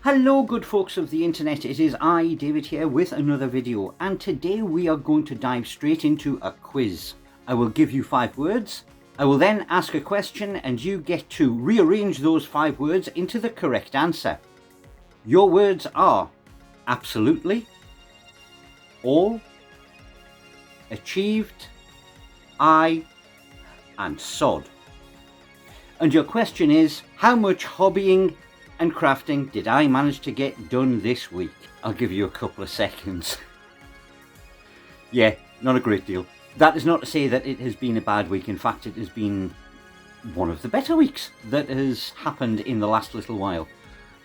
Hello good folks of the internet, it is I, David here with another video, and today we are going to dive straight into a quiz. I will give you 5 words, I will then ask a question and you get to rearrange those 5 words into the correct answer. Your words are absolutely, all, achieved, I, and sod. And your question is, how much hobbying and crafting did I manage to get done this week? I'll give you a couple of seconds. Yeah, not a great deal. That is not to say that it has been a bad week. In fact, it has been one of the better weeks that has happened in the last little while.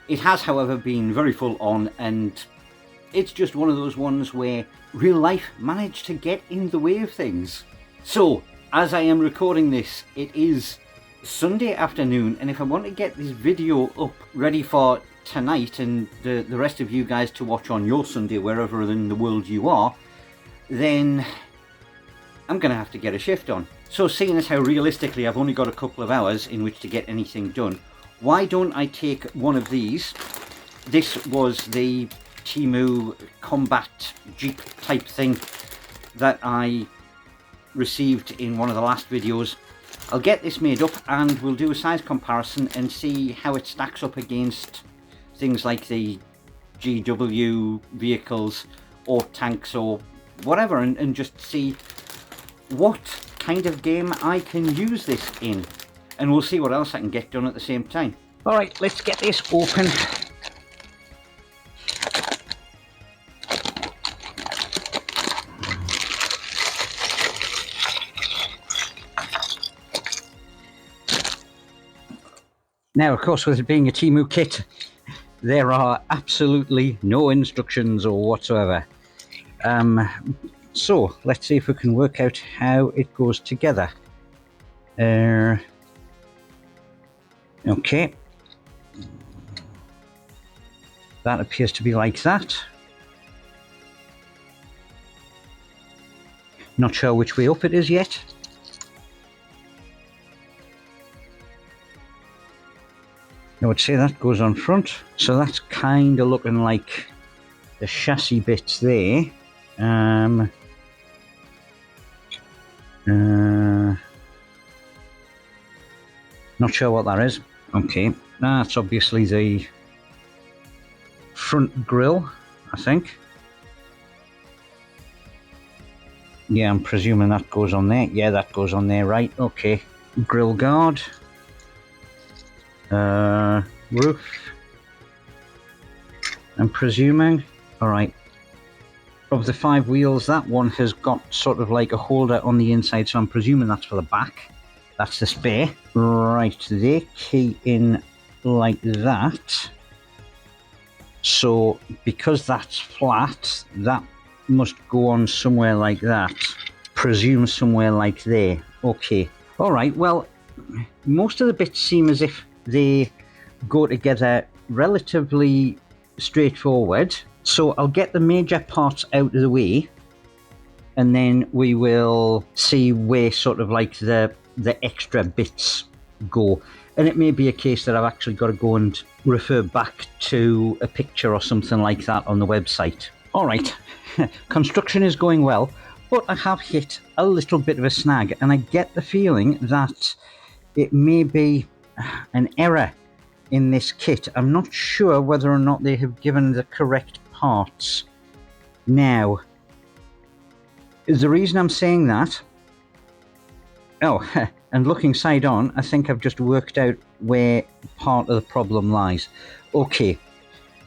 It has, however, been very full on, and it's just one of those ones where real life managed to get in the way of things. So, as I am recording this, it is Sunday afternoon, and if I want to get this video up ready for tonight and the rest of you guys to watch on your Sunday wherever in the world you are, then I'm going to have to get a shift on. So seeing as how realistically I've only got a couple of hours in which to get anything done, why don't I take one of these? This was the Temu combat Jeep type thing that I received in one of the last videos. I'll get this made up and we'll do a size comparison and see how it stacks up against things like the GW vehicles or tanks or whatever, and just see what kind of game I can use this in, and we'll see what else I can get done at the same time. Alright, let's get this open. Now, of course, with it being a Temu kit, there are absolutely no instructions or whatsoever. So, let's see if we can work out how it goes together. Okay. That appears to be like that. Not sure which way up it is yet. I would say that goes on front, so that's kind of looking like the chassis bits there. Not sure what that is. Okay, that's obviously the front grille, I think. Yeah, I'm presuming that goes on there. Yeah, that goes on there, right, okay. Grille guard. Roof, I'm presuming. Alright, of the 5 wheels, that one has got sort of like a holder on the inside, so I'm presuming that's for the back. That's the spare. Right, they key in like that. So because that's flat, that must go on somewhere like that. Presume somewhere like there. Okay. Alright, well, most of the bits seem as if they go together relatively straightforward, so I'll get the major parts out of the way and then we will see where sort of like the extra bits go. And it may be a case that I've actually got to go and refer back to a picture or something like that on the website. Alright, construction is going well, but I have hit a little bit of a snag, and I get the feeling that it may be an error in this kit. I'm not sure whether or not they have given the correct parts. Now, the reason I'm saying that, and looking side on, I think I've just worked out where part of the problem lies. Okay,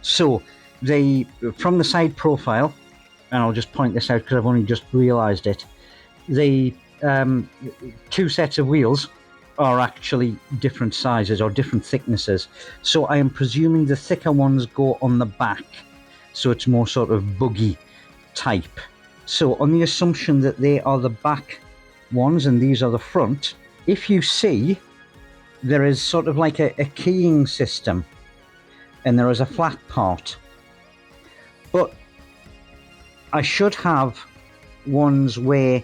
so from the side profile, and I'll just point this out because I've only just realized it, the 2 sets of wheels are actually different sizes or different thicknesses. So I am presuming the thicker ones go on the back, so it's more sort of buggy type. So on the assumption that they are the back ones and these are the front, if you see, there is sort of like a keying system and there is a flat part. But I should have ones where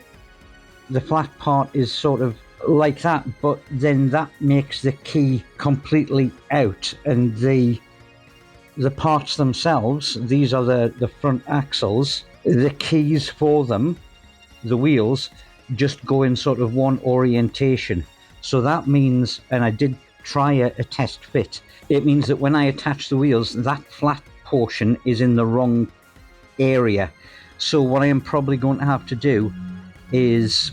the flat part is sort of like that, but then that makes the key completely out and the the parts themselves, these are the front axles. The keys for them, the wheels, just go in sort of one orientation. So that means, and I did try a test fit, it means that when I attach the wheels, that flat portion is in the wrong area. So what I am probably going to have to do is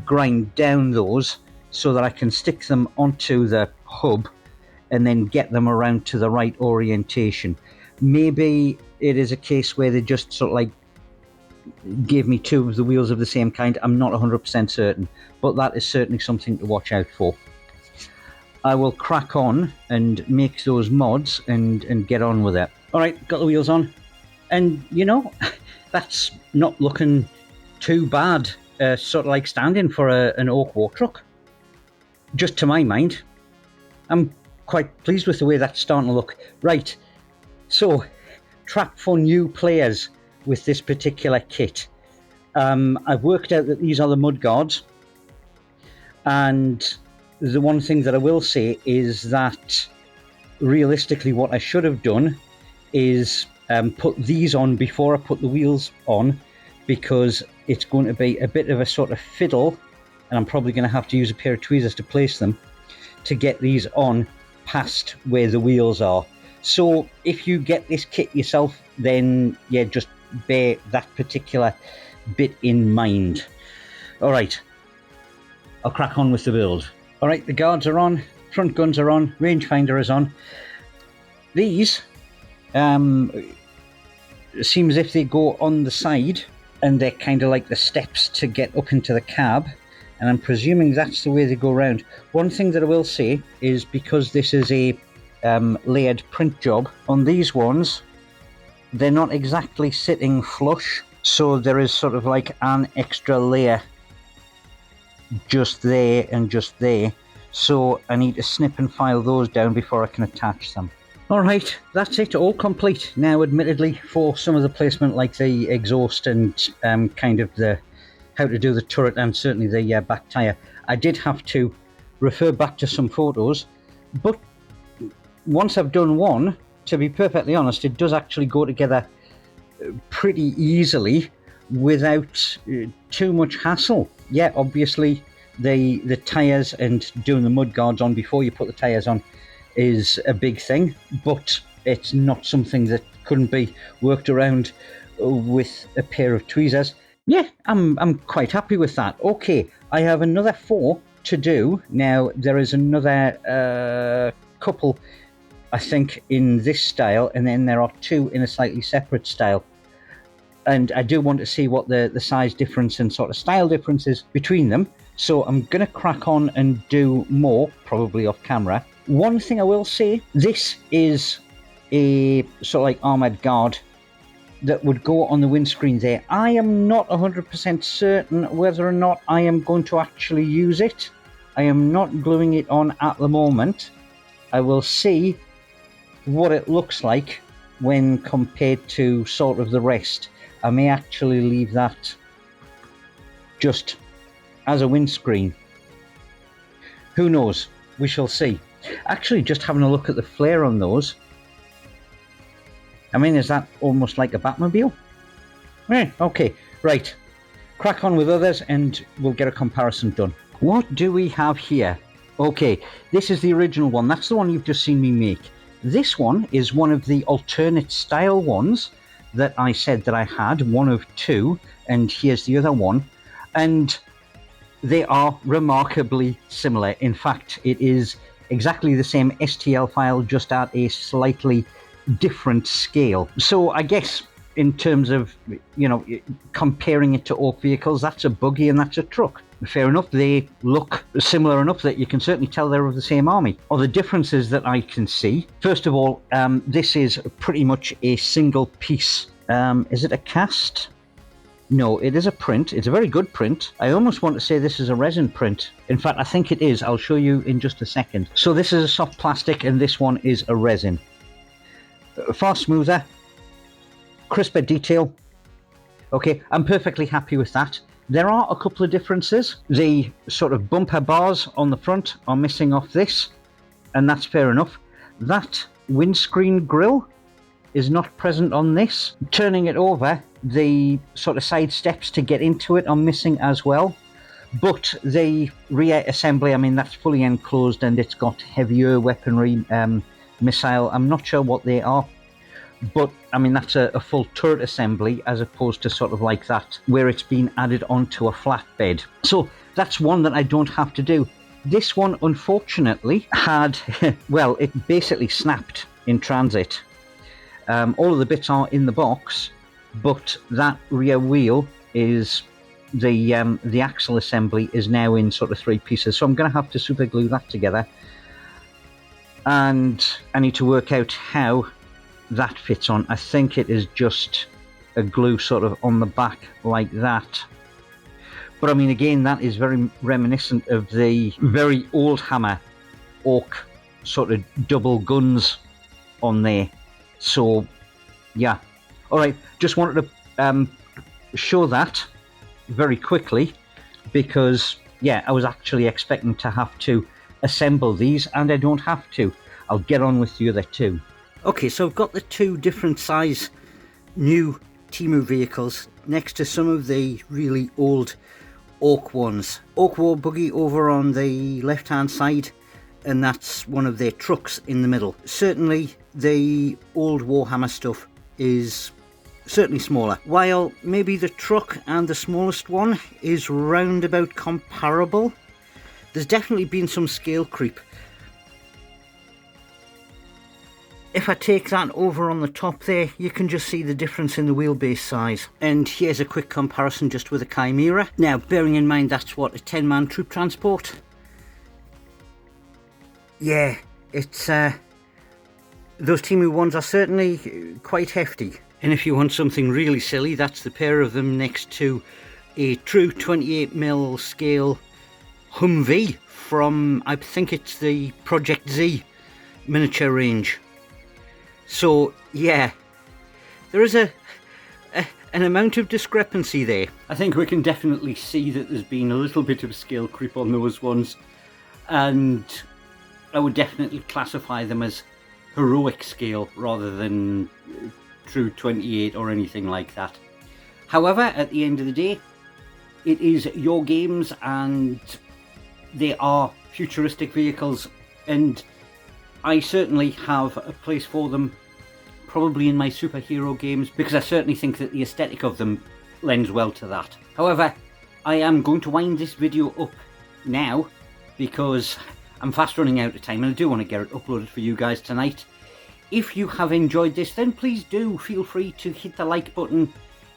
grind down those so that I can stick them onto the hub and then get them around to the right orientation. Maybe it is a case where they just sort of like gave me two of the wheels of the same kind. I'm not 100% certain, but that is certainly something to watch out for. I will crack on and make those mods and get on with it. All right, got the wheels on, and you know, that's not looking too bad. Sort of like standing for an oak war truck. Just to my mind, I'm quite pleased with the way that's starting to look. Right, so trap for new players with this particular kit. I've worked out that these are the mudguards, and the one thing that I will say is that realistically what I should have done is put these on before I put the wheels on, because it's going to be a bit of a sort of fiddle, and I'm probably going to have to use a pair of tweezers to place them to get these on past where the wheels are. So if you get this kit yourself, then yeah, just bear that particular bit in mind. All right, I'll crack on with the build. All right, the guards are on, front guns are on, rangefinder is on. These seem as if they go on the side, and they're kind of like the steps to get up into the cab, and I'm presuming that's the way they go around. One thing that I will say is, because this is a layered print job, on these ones they're not exactly sitting flush, so there is sort of like an extra layer just there and just there, so I need to snip and file those down before I can attach them. Alright, that's it, all complete. Now, admittedly, for some of the placement, like the exhaust and kind of the how to do the turret and certainly the back tyre, I did have to refer back to some photos, but once I've done one, to be perfectly honest, it does actually go together pretty easily without too much hassle. Yeah, obviously, the tyres and doing the mudguards on before you put the tyres on is a big thing, but it's not something that couldn't be worked around with a pair of tweezers. Yeah, I'm quite happy with that. Okay, I have another 4 to do. Now, there is another couple, I think, in this style, and then there are 2 in a slightly separate style. And I do want to see what the size difference and sort of style difference is between them. So I'm going to crack on and do more, probably off camera. One thing I will say, this is a sort of like armoured guard that would go on the windscreen there. I am not 100% certain whether or not I am going to actually use it. I am not gluing it on at the moment. I will see what it looks like when compared to sort of the rest. I may actually leave that just as a windscreen. Who knows? We shall see. Actually, just having a look at the flare on those, I mean, is that almost like a Batmobile? Okay, right. Crack on with others and we'll get a comparison done. What do we have here? Okay, this is the original one. That's the one you've just seen me make. This one is one of the alternate style ones that I said that I had, one of 2, and here's the other one. And they are remarkably similar. In fact, it is exactly the same STL file, just at a slightly different scale. So I guess in terms of, you know, comparing it to oak vehicles, that's a buggy and that's a truck. Fair enough, they look similar enough that you can certainly tell they're of the same army. Other differences that I can see, first of all, this is pretty much a single piece. Is it a cast? No, it is a print. It's a very good print. I almost want to say this is a resin print. In fact, I think it is. I'll show you in just a second. So this is a soft plastic and this one is a resin. Far smoother, crisper detail. Okay, I'm perfectly happy with that. There are a couple of differences. The sort of bumper bars on the front are missing off this, and that's fair enough. That windscreen grille is not present on this. Turning it over, the sort of side steps to get into it are missing as well. But the rear assembly, I mean, that's fully enclosed and it's got heavier weaponry, missile. I'm not sure what they are, but I mean, that's a full turret assembly as opposed to sort of like that where it's been added onto a flatbed. So that's one that I don't have to do. This one, unfortunately, had, well, it basically snapped in transit. All of the bits are in the box, but that rear wheel is, the axle assembly is now in sort of 3 pieces. So I'm going to have to super glue that together. And I need to work out how that fits on. I think it is just a glue sort of on the back like that. But I mean, again, that is very reminiscent of the very old Hammer Orc sort of double guns on there. So, yeah. All right, just wanted to show that very quickly because, yeah, I was actually expecting to have to assemble these and I don't have to. I'll get on with the other two. Okay, so I've got the 2 different size new Temu vehicles next to some of the really old Orc ones. Orc War Buggy over on the left hand side, and that's one of their trucks in the middle. Certainly the old Warhammer stuff is certainly smaller, while maybe the truck and the smallest one is roundabout comparable. There's definitely been some scale creep. If I take that over on the top there, you can just see the difference in the wheelbase size. And here's a quick comparison just with a Chimera. Now, bearing in mind that's what, a 10-man troop transport? Yeah, it's those Temu ones are certainly quite hefty. And if you want something really silly, that's the pair of them next to a true 28mm scale Humvee from, I think it's the Project Z miniature range. So, yeah, there is an amount of discrepancy there. I think we can definitely see that there's been a little bit of scale creep on those ones, and I would definitely classify them as heroic scale rather than true 28 or anything like that. However, at the end of the day, it is your games and they are futuristic vehicles, and I certainly have a place for them, probably in my superhero games, because I certainly think that the aesthetic of them lends well to that. However, I am going to wind this video up now because I'm fast running out of time and I do want to get it uploaded for you guys tonight. If you have enjoyed this, then please do feel free to hit the like button.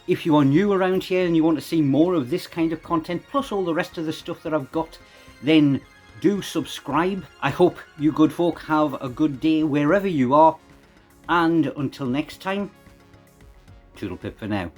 If you are new around here and you want to see more of this kind of content, plus all the rest of the stuff that I've got, then do subscribe. I hope you good folk have a good day wherever you are, and until next time, toodle pip for now.